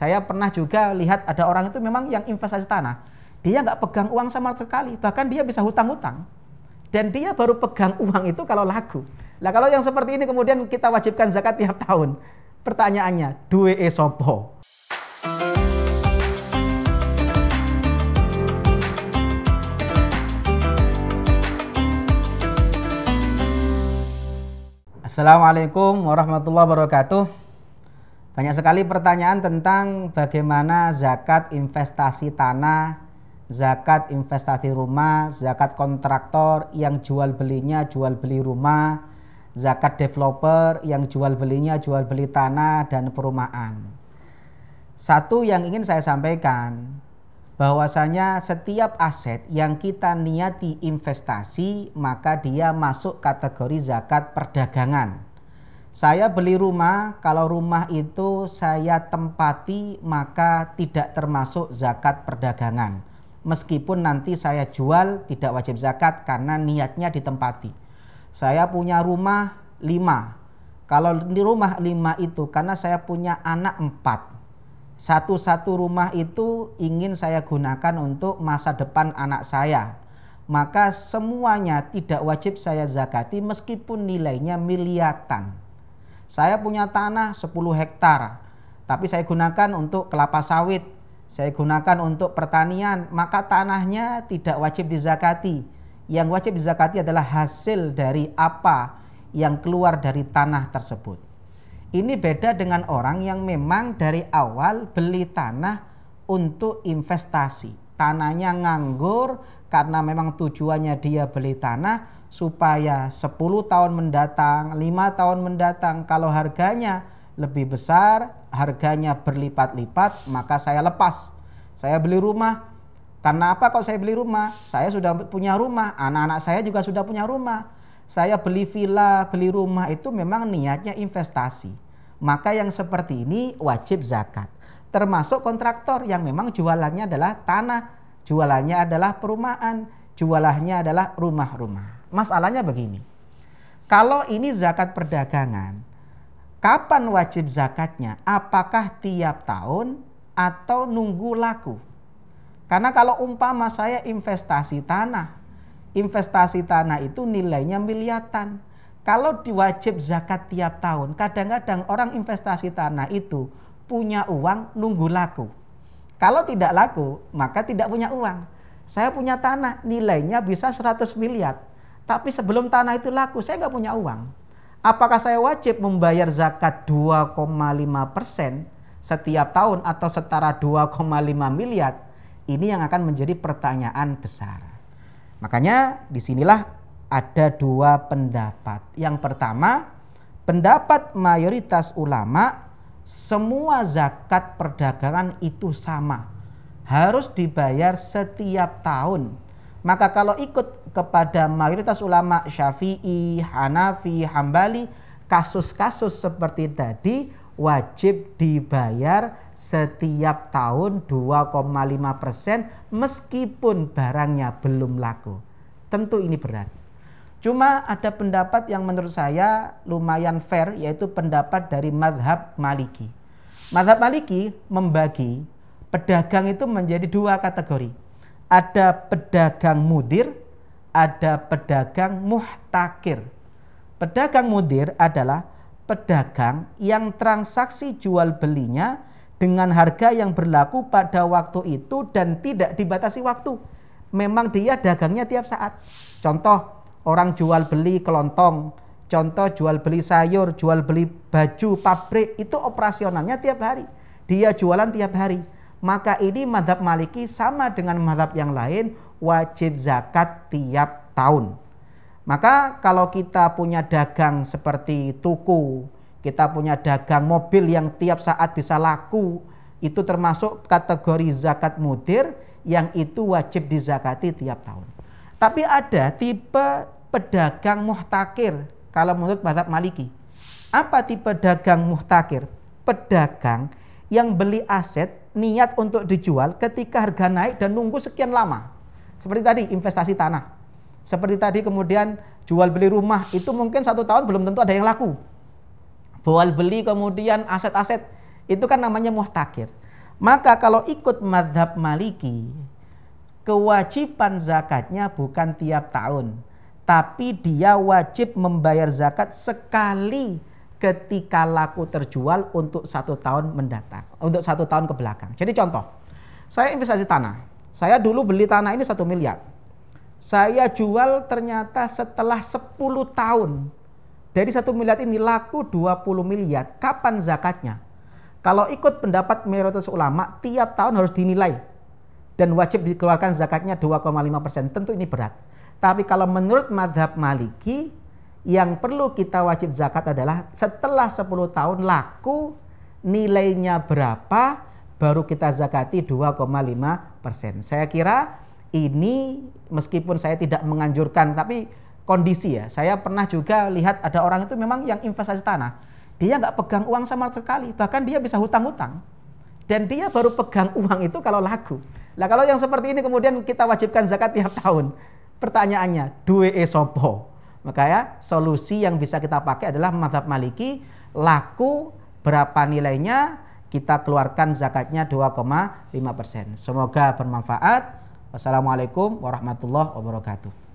Saya pernah juga lihat ada orang itu memang yang investasi tanah, dia nggak pegang uang sama sekali, bahkan dia bisa hutang-hutang. Dan dia baru pegang uang itu kalau laku. Nah kalau yang seperti ini kemudian kita wajibkan zakat tiap tahun. Pertanyaannya, duwe sopo? Assalamualaikum warahmatullahi wabarakatuh. Banyak sekali pertanyaan tentang bagaimana zakat investasi tanah, zakat investasi rumah, zakat kontraktor yang jual belinya jual beli rumah, zakat developer yang jual belinya jual beli tanah dan perumahan. Satu yang ingin saya sampaikan, bahwasanya setiap aset yang kita niati investasi maka dia masuk kategori zakat perdagangan. Saya beli rumah, kalau rumah itu saya tempati maka tidak termasuk zakat perdagangan. Meskipun nanti saya jual tidak wajib zakat karena niatnya ditempati. Saya punya rumah 5. Kalau di rumah 5 itu karena saya punya anak 4. Satu-satu rumah itu ingin saya gunakan untuk masa depan anak saya. Maka semuanya tidak wajib saya zakati meskipun nilainya miliaran. Saya punya tanah 10 hektar, tapi saya gunakan untuk kelapa sawit, saya gunakan untuk pertanian, maka tanahnya tidak wajib dizakati. Yang wajib dizakati adalah hasil dari apa yang keluar dari tanah tersebut. Ini beda dengan orang yang memang dari awal beli tanah untuk investasi. Tanahnya nganggur karena memang tujuannya dia beli tanah supaya 10 tahun mendatang, 5 tahun mendatang kalau harganya lebih besar, harganya berlipat-lipat, maka saya lepas. Saya beli rumah. Karena apa kalau saya beli rumah? Saya sudah punya rumah, anak-anak saya juga sudah punya rumah. Saya beli villa, beli rumah itu memang niatnya investasi. Maka yang seperti ini wajib zakat. Termasuk kontraktor yang memang jualannya adalah tanah, jualannya adalah perumahan, jualannya adalah rumah-rumah. Masalahnya begini, kalau ini zakat perdagangan, kapan wajib zakatnya? Apakah tiap tahun atau nunggu laku? Karena kalau umpama saya investasi tanah itu nilainya miliaran. Kalau diwajib zakat tiap tahun, kadang-kadang orang investasi tanah itu punya uang nunggu laku. Kalau tidak laku, maka tidak punya uang. Saya punya tanah, nilainya bisa 100 miliar. Tapi sebelum tanah itu laku, saya nggak punya uang. Apakah saya wajib membayar zakat 2,5% setiap tahun atau setara 2,5 miliar? Ini yang akan menjadi pertanyaan besar. Makanya disinilah ada 2 pendapat. Yang pertama, pendapat mayoritas ulama, semua zakat perdagangan itu sama. Harus dibayar setiap tahun. Maka kalau ikut kepada mayoritas ulama Syafi'i, Hanafi, Hambali, kasus-kasus seperti tadi wajib dibayar setiap tahun 2,5% meskipun barangnya belum laku. Tentu ini berat. Cuma ada pendapat yang menurut saya lumayan fair, yaitu pendapat dari mazhab Maliki. Mazhab Maliki membagi pedagang itu menjadi 2 kategori. Ada pedagang mudir, ada pedagang muhtakir. Pedagang mudir adalah pedagang yang transaksi jual belinya dengan harga yang berlaku pada waktu itu dan tidak dibatasi waktu. Memang dia dagangnya tiap saat. Contoh, orang jual beli kelontong, contoh jual beli sayur, jual beli baju pabrik, itu operasionalnya tiap hari. Dia jualan tiap hari. Maka ini mazhab Maliki sama dengan mazhab yang lain, wajib zakat tiap tahun. Maka kalau kita punya dagang seperti tuku, kita punya dagang mobil yang tiap saat bisa laku, itu termasuk kategori zakat mudir yang itu wajib dizakati tiap tahun. Tapi ada tipe pedagang muhtakir kalau menurut mazhab Maliki. Apa tipe dagang muhtakir? Pedagang yang beli aset niat untuk dijual ketika harga naik dan nunggu sekian lama. Seperti tadi investasi tanah. Seperti tadi kemudian jual beli rumah, itu mungkin 1 tahun belum tentu ada yang laku. Jual beli kemudian aset-aset, itu kan namanya muhtakir. Maka kalau ikut mazhab Maliki, kewajiban zakatnya bukan tiap tahun, tapi dia wajib membayar zakat sekali ketika laku terjual untuk 1 tahun mendatang, untuk 1 tahun ke belakang. Jadi contoh, saya investasi tanah. Saya dulu beli tanah ini 1 miliar. Saya jual ternyata setelah 10 tahun. Dari 1 miliar ini laku 20 miliar. Kapan zakatnya? Kalau ikut pendapat mayoritas ulama, tiap tahun harus dinilai dan wajib dikeluarkan zakatnya 2,5%. Tentu ini berat. Tapi kalau menurut mazhab Maliki, yang perlu kita wajib zakat adalah setelah 10 tahun laku, nilainya berapa, baru kita zakati 2,5%. Saya kira ini meskipun saya tidak menganjurkan, tapi kondisi ya. Saya pernah juga lihat ada orang itu memang yang investasi tanah. Dia nggak pegang uang sama sekali, bahkan dia bisa hutang-hutang. Dan dia baru pegang uang itu kalau laku. Nah kalau yang seperti ini kemudian kita wajibkan zakat tiap tahun. Pertanyaannya, duwe sopo? Maka ya solusi yang bisa kita pakai adalah mazhab Maliki, laku berapa nilainya, kita keluarkan zakatnya 2,5%. Semoga bermanfaat. Wassalamualaikum warahmatullahi wabarakatuh.